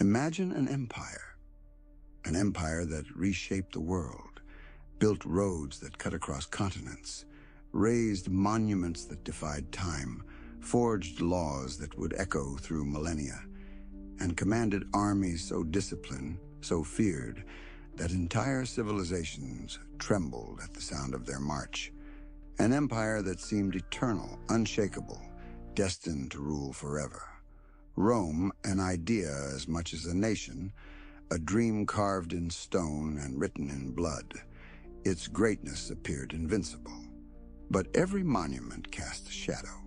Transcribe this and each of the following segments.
Imagine an empire that reshaped the world, built roads that cut across continents, raised monuments that defied time, forged laws that would echo through millennia, and commanded armies so disciplined, so feared, that entire civilizations trembled at the sound of their march. An empire that seemed eternal, unshakable, destined to rule forever. Rome, an idea as much as a nation, a dream carved in stone and written in blood. Its greatness appeared invincible. But every monument cast a shadow.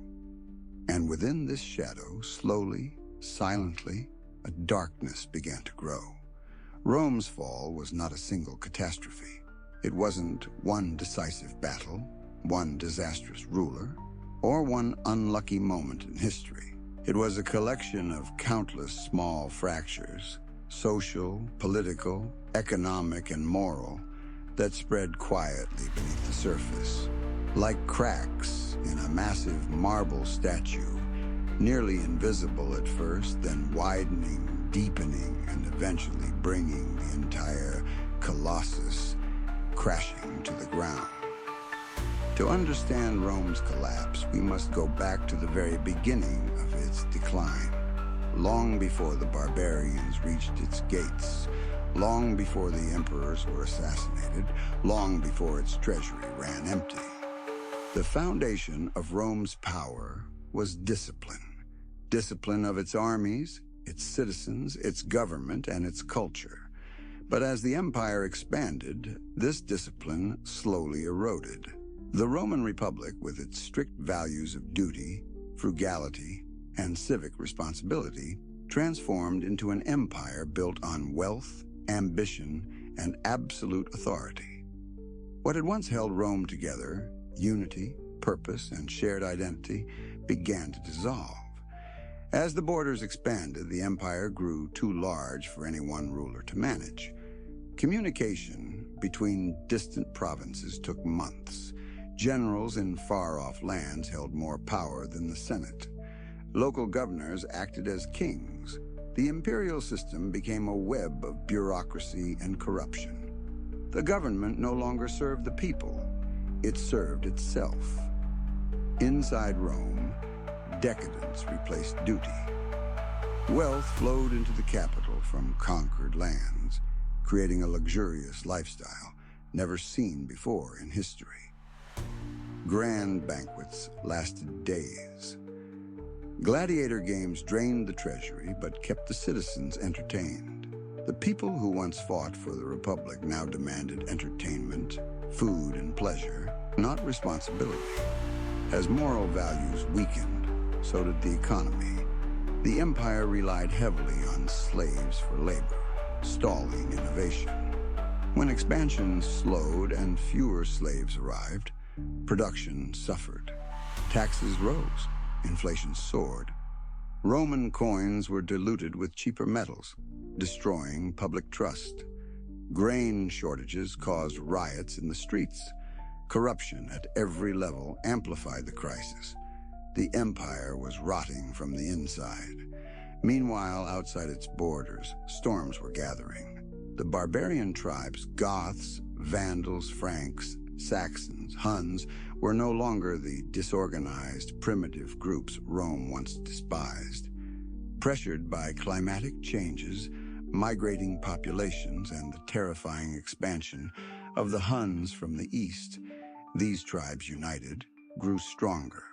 And within this shadow, slowly, silently, a darkness began to grow. Rome's fall was not a single catastrophe. It wasn't one decisive battle, one disastrous ruler, or one unlucky moment in history. It was a collection of countless small fractures, social, political, economic, and moral, that spread quietly beneath the surface. Like cracks in a massive marble statue, nearly invisible at first, then widening, deepening, and eventually bringing the entire colossus crashing to the ground. To understand Rome's collapse, we must go back to the very beginning of its decline, long before the barbarians reached its gates, long before the emperors were assassinated, long before its treasury ran empty. The foundation of Rome's power was discipline. Discipline of its armies, its citizens, its government, and its culture. But as the empire expanded, this discipline slowly eroded. The Roman Republic, with its strict values of duty, frugality, and civic responsibility, transformed into an empire built on wealth, ambition, and absolute authority. What had once held Rome together, unity, purpose, and shared identity, began to dissolve. As the borders expanded, the empire grew too large for any one ruler to manage. Communication between distant provinces took months. Generals in far-off lands held more power than the Senate. Local governors acted as kings. The imperial system became a web of bureaucracy and corruption. The government no longer served the people. It served itself. Inside Rome, decadence replaced duty. Wealth flowed into the capital from conquered lands, creating a luxurious lifestyle never seen before in history. Grand banquets lasted days. Gladiator games drained the treasury but kept the citizens entertained. The people who once fought for the Republic now demanded entertainment, food, and pleasure, not responsibility. As moral values weakened, so did the economy. The empire relied heavily on slaves for labor, stalling innovation. When expansion slowed and fewer slaves arrived, production suffered. Taxes rose, inflation soared. Roman coins were diluted with cheaper metals, destroying public trust. Grain shortages caused riots in the streets. Corruption at every level amplified the crisis. The empire was rotting from the inside. Meanwhile, outside its borders, storms were gathering. The barbarian tribes, Goths, Vandals, Franks, Saxons, Huns, were no longer the disorganized, primitive groups Rome once despised. Pressured by climatic changes, migrating populations, and the terrifying expansion of the Huns from the east, these tribes united, grew stronger,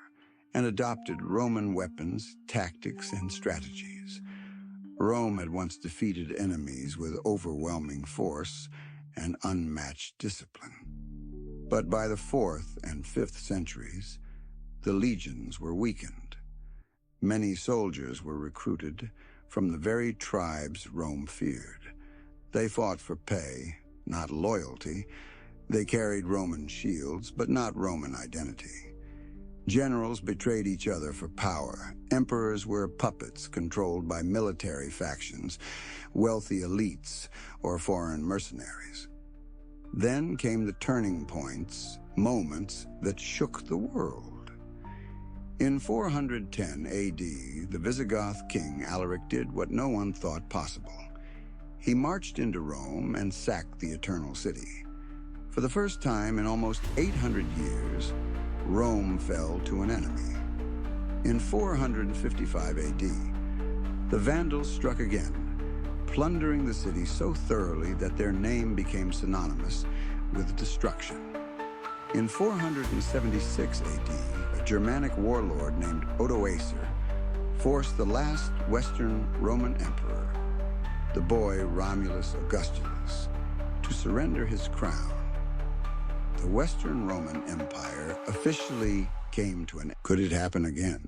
and adopted Roman weapons, tactics, and strategies. Rome had once defeated enemies with overwhelming force and unmatched discipline. But by the 4th and 5th centuries, the legions were weakened. Many soldiers were recruited from the very tribes Rome feared. They fought for pay, not loyalty. They carried Roman shields, but not Roman identity. Generals betrayed each other for power. Emperors were puppets controlled by military factions, wealthy elites, or foreign mercenaries. Then came the turning points, moments that shook the world. In 410 AD, the Visigoth king Alaric did what no one thought possible. He marched into Rome and sacked the Eternal City. For the first time in almost 800 years, Rome fell to an enemy. In 455 AD, the Vandals struck again, plundering the city so thoroughly that their name became synonymous with destruction. In 476 AD, a Germanic warlord named Odoacer forced the last Western Roman emperor, the boy Romulus Augustulus, to surrender his crown. The Western Roman Empire officially came to an end. Could it happen again?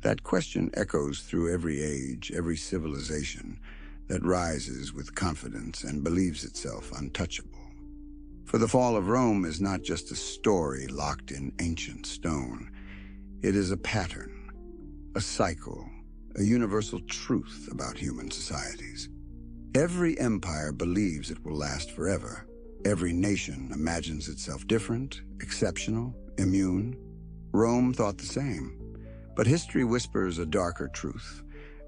That question echoes through every age, every civilization that rises with confidence and believes itself untouchable. For the fall of Rome is not just a story locked in ancient stone. It is a pattern, a cycle, a universal truth about human societies. Every empire believes it will last forever. Every nation imagines itself different, exceptional, immune. Rome thought the same. But history whispers a darker truth.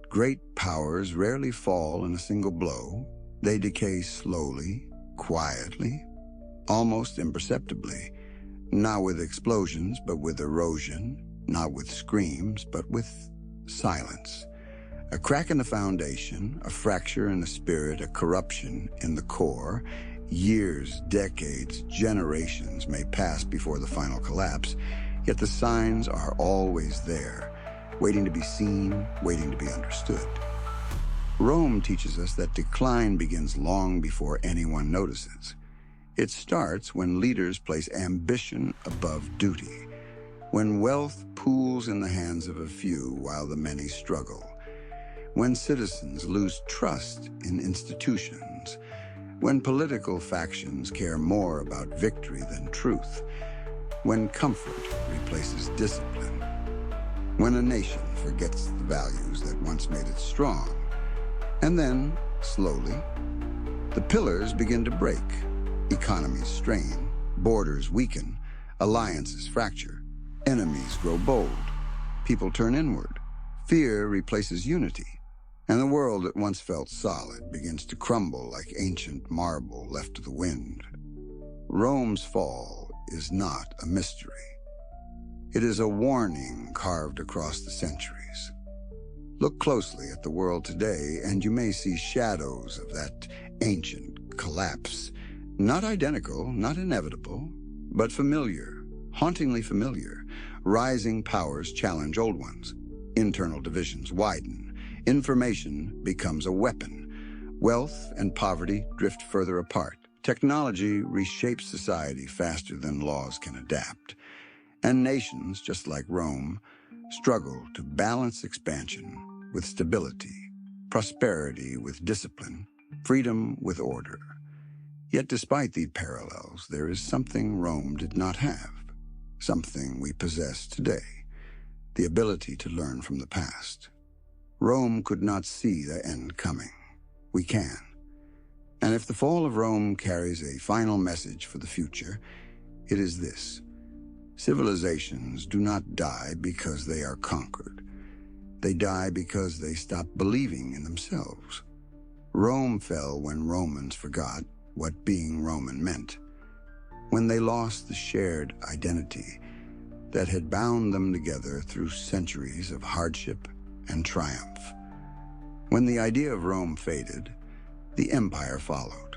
Great powers rarely fall in a single blow. They decay slowly, quietly, almost imperceptibly, not with explosions, but with erosion, not with screams, but with silence. A crack in the foundation, a fracture in the spirit, a corruption in the core. Years, decades, generations may pass before the final collapse, yet the signs are always there, waiting to be seen, waiting to be understood. Rome teaches us that decline begins long before anyone notices. It starts when leaders place ambition above duty, when wealth pools in the hands of a few while the many struggle, when citizens lose trust in institutions, when political factions care more about victory than truth, when comfort replaces discipline, when a nation forgets the values that once made it strong. And then, slowly, the pillars begin to break. Economies strain, borders weaken, alliances fracture, enemies grow bold, people turn inward, fear replaces unity, and the world that once felt solid begins to crumble like ancient marble left to the wind. Rome's fall is not a mystery. It is a warning carved across the centuries. Look closely at the world today, and you may see shadows of that ancient collapse. Not identical, not inevitable, but familiar, hauntingly familiar. Rising powers challenge old ones. Internal divisions widen. Information becomes a weapon. Wealth and poverty drift further apart. Technology reshapes society faster than laws can adapt. And nations, just like Rome, struggle to balance expansion with stability, prosperity with discipline, freedom with order. Yet despite these parallels, there is something Rome did not have, something we possess today, the ability to learn from the past. Rome could not see the end coming. We can. And if the fall of Rome carries a final message for the future, it is this: civilizations do not die because they are conquered. They die because they stop believing in themselves. Rome fell when Romans forgot what being Roman meant, when they lost the shared identity that had bound them together through centuries of hardship and triumph. When the idea of Rome faded, the empire followed.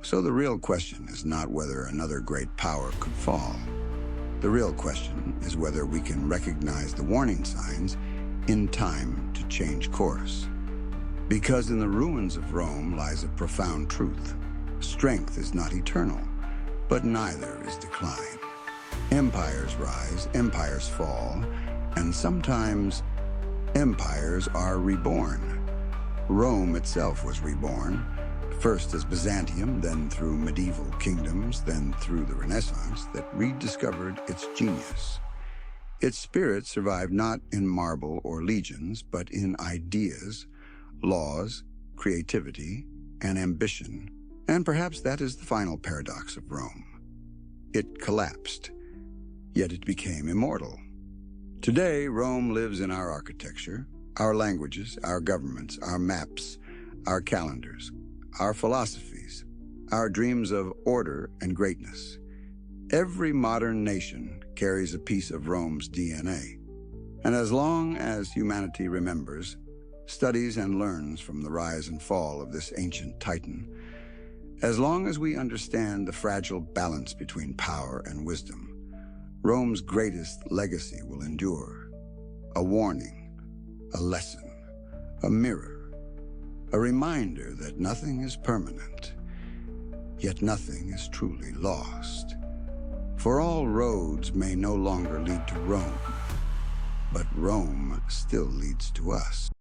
So the real question is not whether another great power could fall. The real question is whether we can recognize the warning signs in time to change course. Because in the ruins of Rome lies a profound truth. Strength is not eternal, but neither is decline. Empires rise, empires fall, and sometimes empires are reborn. Rome itself was reborn, first as Byzantium, then through medieval kingdoms, then through the Renaissance that rediscovered its genius. Its spirit survived not in marble or legions, but in ideas, laws, creativity, and ambition. And perhaps that is the final paradox of Rome. It collapsed, yet it became immortal. Today, Rome lives in our architecture, our languages, our governments, our maps, our calendars, our philosophies, our dreams of order and greatness. Every modern nation carries a piece of Rome's DNA. And as long as humanity remembers, studies and learns from the rise and fall of this ancient titan, as long as we understand the fragile balance between power and wisdom, Rome's greatest legacy will endure. A warning, a lesson, a mirror, a reminder that nothing is permanent, yet nothing is truly lost. For all roads may no longer lead to Rome, but Rome still leads to us.